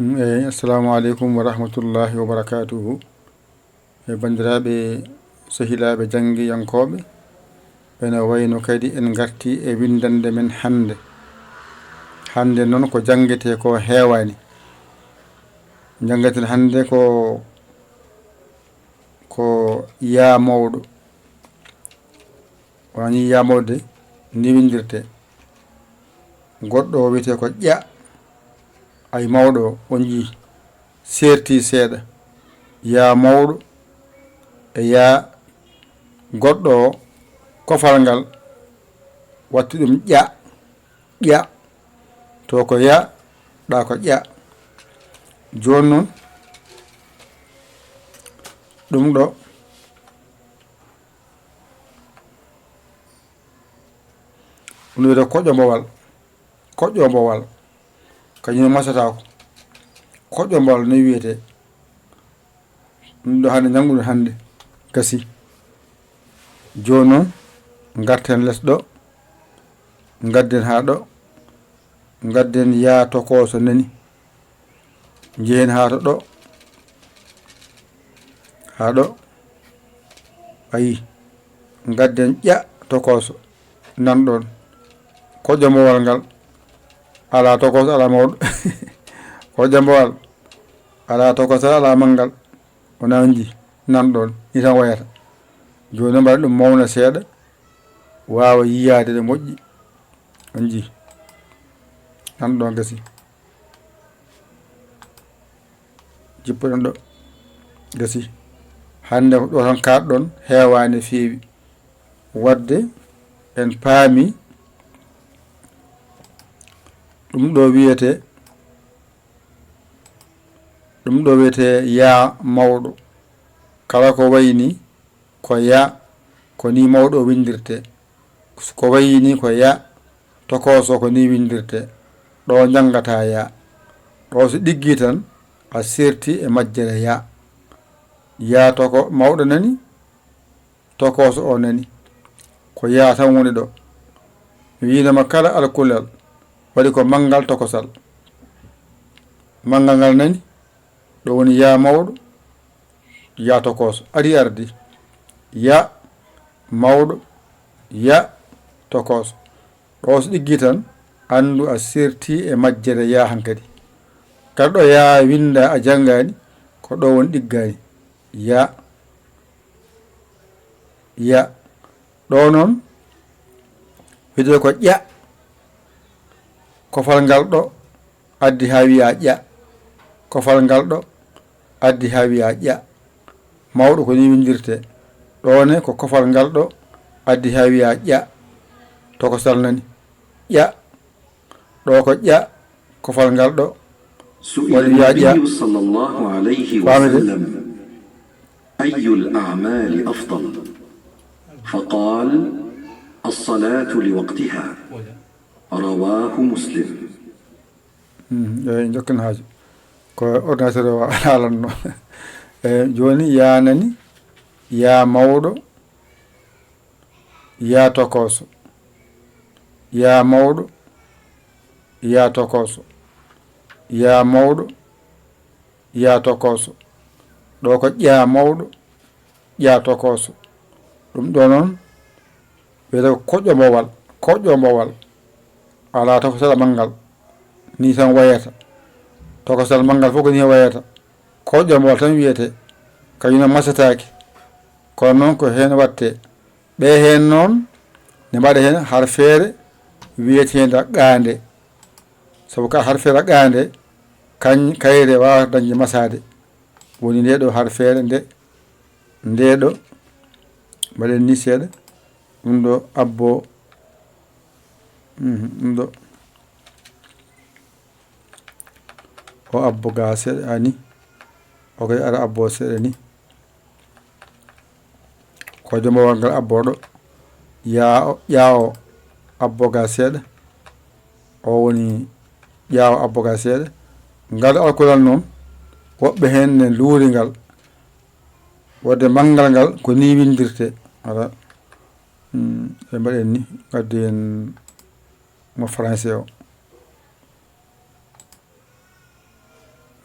Assalamu alaikum wa rahmatullahi wa barakatuhu. Bandiraɓe sehilaɓe janggiyankoɓe, ene wayno kadi en garti e windande men hande. Hande noon ko jangete ko heewani. Jangeten hande ko yaa mawɗo. Wani yaa mawɗo ni windirte. Goɗɗo o wiyete ko ƴa. Ay mawɗo on jii serti seeɗa. Yaa mawɗo e yaa goɗɗo o kofal ngal watti ɗum ƴa. ƴa to ko ya ɗa ko ƴa. Joni noon ɗum ɗo ɗum wiyete koƴƴo mbowal. Koƴƴo mbowal kañum masatako. Koƴƴo mbowal ni wiyete. ɗum ɗo hande jannguɗen hande gasi. Joni noon garten less ɗo, gadden ha ɗo, gadden yaa tokoso nani, jehen ha to ɗo, ha ɗo ayi gadden ƴa tokoso nanɗon. Koƴƴo mbowal ngal ala tokoso ala mawɗo. Koƴƴo mbowal ala tokoso ala manggal, wona ji nanɗon ni tan wayata. Joni noon mbaɗa ɗum mawna seeɗa, wawa yiyade ɗe moƴƴi, on ji nanɗon gasi. Jippoɗon ɗo gasi. Hande ko ɗo tan kalɗon heewani feewi. Wadde en paami ɗum ɗo wiyete yaa mawɗo. Kala ko wayni ko ya ko ni mawɗo o windirte. Ko wayni ko ya tokoso ko ni windirte. Ɗo jangata ya. Ɗo so ɗiggi tan a serti e majjere ya. Ya toko mawɗo nani, tokoso o nani. Ko ya tan woni ɗo. Winama kala alkulal waɗi ko manggal tokosal. Manggal ngal nani, ɗo woni ya mawɗo, ya tokoso. Ari ardi. Ya mawɗo, ya tokoso. Ɗo so ɗiggi tan andu a serti e majjere ya hankadi. Kala ɗo ya winda a janngani ko ɗo woni ɗiggani. Ya ya ɗo noon wide ko ƴa. Kofal ngal ɗo addi ha wiya ƴa. Kofal ngal ɗo addi ha wiya ƴa. Mawɗo ko ni windirte. ɗone ko kofal ngal ɗo addi ha wiya ƴa. Tokosal nani ƴa. ɗo ko ƴa kofal ngal ɗo waɗi wiya ƴa. famide أي الأعمال أفضل؟ فقال: الصلاة لوقتها. رواه مسلم. jokken haaju ko ordinateur o haalanno. joni ya nani, ya mawɗo, ya tokoso. Ya mawɗo, ya tokoso. Ya mawɗo, ya tokoso. ɗo ko ƴa mawɗo, ƴa tokoso. ɗum ɗo noon wiyete ko koƴƴo mbowal. Koƴƴo mbowal ala tokosal manggal ni tan wayata. Tokosal manggal fof ko ni wayata. Koƴƴo mbowal tan wiyete. kañum masataki. kono noon ko hen watte. ɓe hen noon ne mbaɗa hen har feere wiyetede qande. sabu ka har feere qande kayre wawata dañde masade. woni nde ɗo har feere nde ɗo mbaɗen ni seeɗa. ɗum ɗo abbo ɗum ɗo o abbo ga seeɗa ani o kay ara abbo seeɗa ni. ko jombowal ngal abboɗo ƴawo abbo ga seeɗa. o woni ƴawo abbo ga seeɗa. ngal alkulal noon woɓɓe hen ne luuri ngal. wadde manggal ngal ko ni windirte. ala ɓe mbaɗen ni gaddu en mo français o.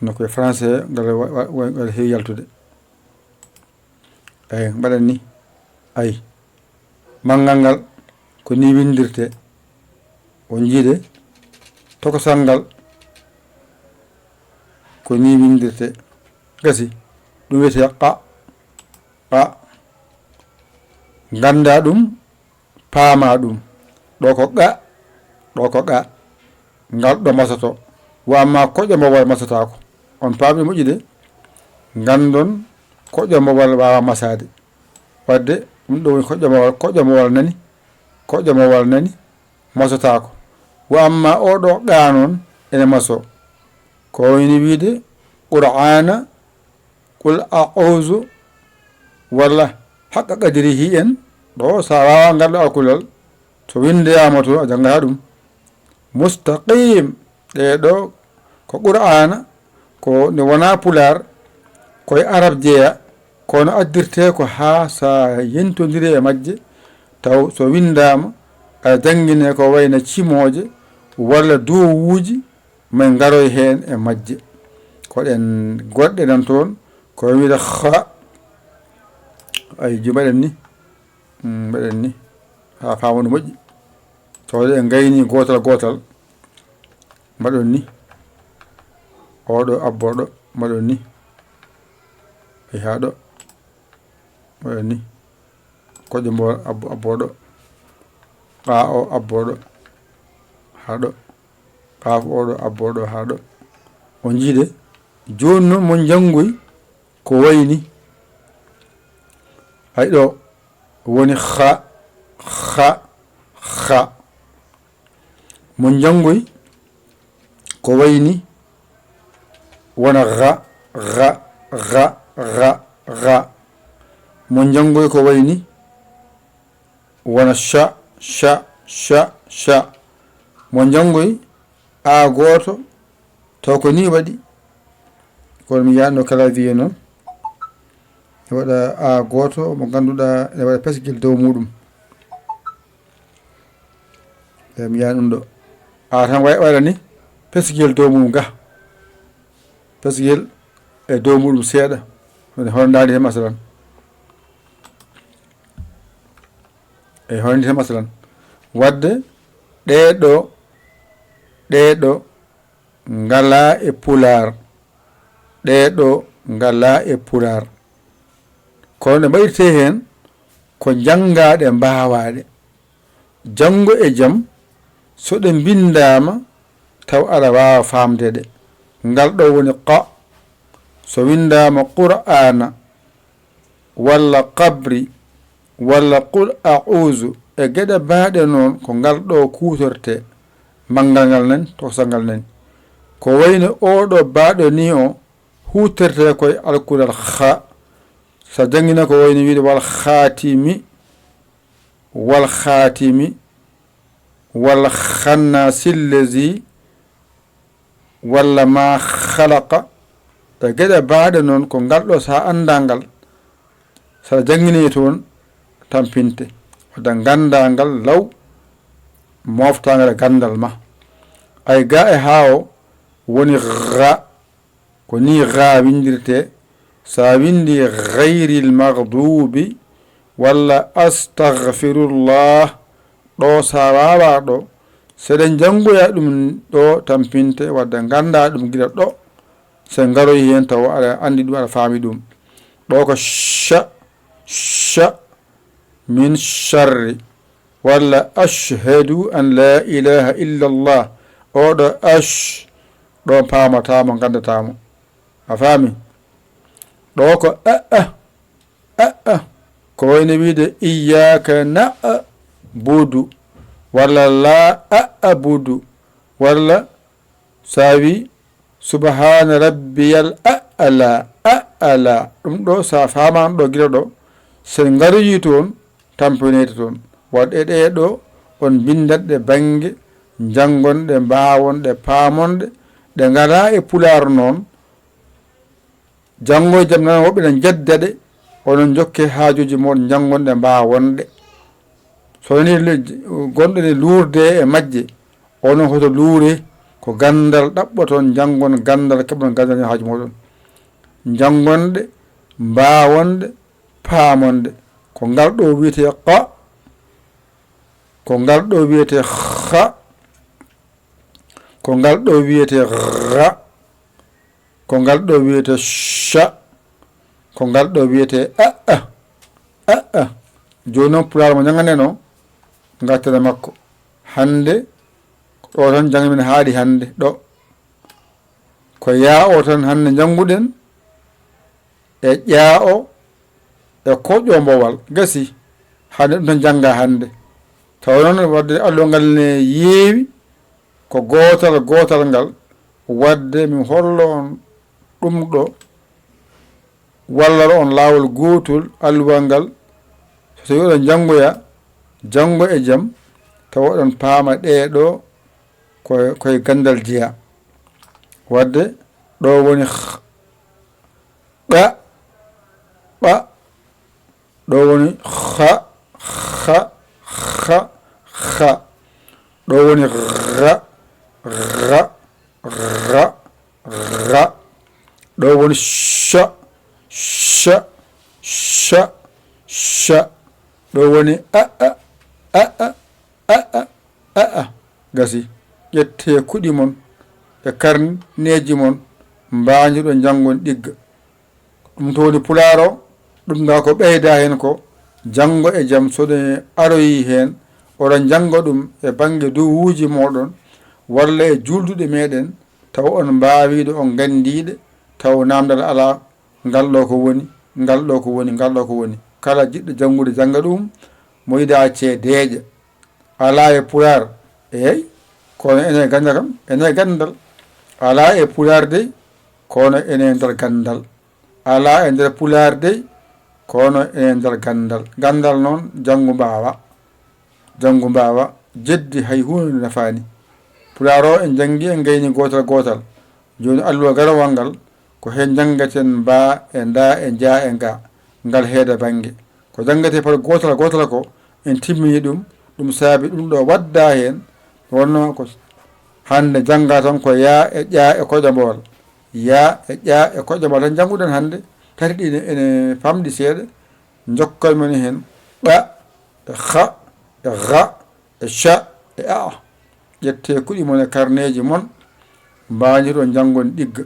no koye français ngal heewi yaltude eyi mbaɗen ni ayi manngal ngal ko ni windirte o jiide tokosal ngal ko ni windirte gasi ɗum wiyete qa ganda ɗum paama ɗum ɗo ko ga ngal ɗo masato wa amma koƴo mowal masatako on paami moƴƴi de gandon koƴo mowal wawa masade wadde ɗum ɗo woni koƴo mowal nani masatako wa amma oɗo ga noon ene maso ko wayni wiide qur'ana qul a'uzu walla haqqa qadrihi en ɗo sa wawa ngalɗo alkulal so windeyama to a jangata ɗum mustaqim ɗeɗo ko qur'ana ko ne wona pular koye arab jeeya kono addirte ko ha sa yentodiri e majje taw so windama aɗa jangguine ko wayno cimoje walla dowuji may garoy hen e majje koɗen goɗɗe nan toon ko wiide ha ay jumaɗen ni mbaɗen ni ha famano moƴƴi tawde en gayni gotal mbaɗon ni oɗo abboɗo mbaɗon ni ay haɗo mbaɗon ni koƴo mbo abboɗo qa o abboɗo haɗo qaaf oɗo abboɗo haɗo o jiide joni noon mo janggoy ko wayni hay ɗo woni ha mo janggoy ko wayni wona ga mo janggoy ko wayni wona cha mo janggoy a goto taw ko ni waɗi kono mi yanno kala wiye noon e waɗa a goto mo ganduɗa ene waɗa pesguel dow muɗum e mi yani ɗum ɗo a tan waɗa ni pesguel dow muɗum ga pesguel e dow muɗum seeɗa ene horndadi he masalan e horndi he masalan wadde ɗeɗo ngala e pular ɗeɗo ngala e pular kono ɗe mbaɗirte hen ko jangaɗe mbawaɗe janggo e jaam so ɗe bindama taw aɗa wawa famde ɗe ngal ɗo woni qa so windama qur'ana walla qabri walla qul a'uzu e gueɗe baɗe noon ko ngal ɗo kutorte manggal ngal nani tokosal ngal nani ko wayno oɗo baɗo ni o hutorte koye alkulal ha sa jangina ko wayno wiide wal khatimi walla khannasillazi walla ma khalaqa e gueɗe baɗe noon ko ngal ɗo sa anda ngal sa jangini toon tampinte wadda ganda ngal law moftagal e gandal ma ay ga e ha o woni ga ko ni ga windirte sa windi gayril maghdubi walla astaghfirullah ɗo sa wawa ɗo seɗen jangoya ɗum ɗo tampinte wadda ganda ɗum guila ɗo se garoy hen taw aɗa andi ɗum aɗa faami ɗum ɗo ko cha min sharri walla ashhadu an la ilaha illa allah oɗo ɗo pamatamo gandatamo a faami ɗo ko ko wayno wiide iyyaka na'budu walla la a'budu walla sawi subhana rabbiyal a'la ɗum ɗo sa famano ɗo guila ɗo sen garoyi toon tamponede toon waɗe ɗeɗo on bindatɗe banggue jangonɗe mbawonɗe paamonɗe ɗe ngala e pular noon janggo e jaam nan woɓɓe ne jeddaɗe onon jokke haajuji moɗon jangonɗe mbawonɗe so woni gonɗo ne lurde e majje onon hoto luure ko gandal ɗaɓɓoton jangon gandal keɓon gandal haaji moɗon jangonde mbawonde paamonde ko ngal ɗo wiyete qa ko ngal ɗo wiyete ha ko ngal ɗo wiyete ra ko ngal ɗo wiyete cha ko ngal ɗo wiyete aa joni noon pulaar mo ñaganeno gattene makko hande ɗo tan jangmin haaɗi hande ɗo ko yaa o tan hande janguɗen e ƴaa o e koƴƴo mbowal gasi hande ɗum tan jangga hande taw noon wadde alluwa ngal ne yeewi ko gotal gotal ngal wadde min hollo on ɗum ɗo wallal on laawol gotol alluwa ngal so tawi oɗon jangoya jango e jaam tawa oɗon paama ɗeɗo koye gandal jeeya wadde ɗo woni ɓa ɓa ɗo woni ha ɗo woni ra ɗo woni cha ɗo woni gasi ƴette kuɗi mon e karneji mon mbañiɗo jangon ɗigga ɗum to woni pulaar o ɗum ga ko ɓeyda hen ko jango e jaam soɗe aroyi hen oɗon janga ɗum e banggue dowuji moɗon walla e julduɗe meɗen taw on mbawiɗo on gandiɗe taw namdal ala ngal ɗo ko woni ngal ɗo ko woni ngal ɗo ko woni kala jiɗɗo jangude janga ɗum mo yiɗa acce deeƴa ala e pulaar eyyi kono ene ganda kam ene gandal ala e pulaar dey kono ene nder gandal ala e nder pulaar dey kono ene nder gandal gandal noon jangu mbawa jeddi hay hunde nafani pulaar o en jangi en gayni gotal gotal joni alluwa garawal ngal ko hen jangaten mba e nda e jaa e nga ngal heeda banggue ko jangate par gotal gotal ko en timmini ɗum saabi ɗum ɗo wadda hen wonno ko hande jangga tan ko yaa e ƴaa e koƴambowal yaa e ƴaa e koƴambowal tan janguɗen hande tati ɗi ene famɗi seeɗa jokkal men hen ɓa e ha e ra e cha e aa ƴette kuɗi mon e carnet ji mon mbañiɗon jangon ɗigga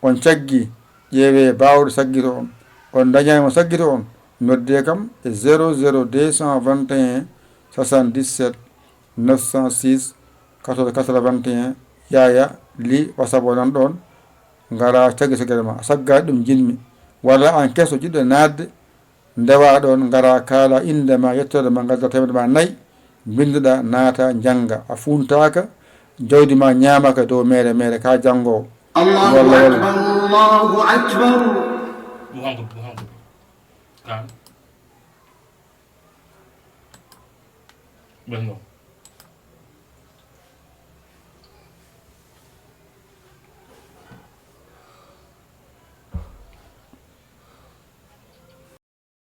on caggi ƴeewe bawɗo saggito on dañani saggito on nodde kam e 00 221 77 906 14 81 yaya li wasabo nan ɗon gara caggi saggere ma saggade ɗum jinmi walla an kesso jiɗɗo nadde ndewa ɗon gara kaala indema yettode ma gadda temedde ma 4 binduɗa naata jangga a funtaka jawdi ma ñamaka dow mere ka jangowo Allahu akbar Allahu akbar kan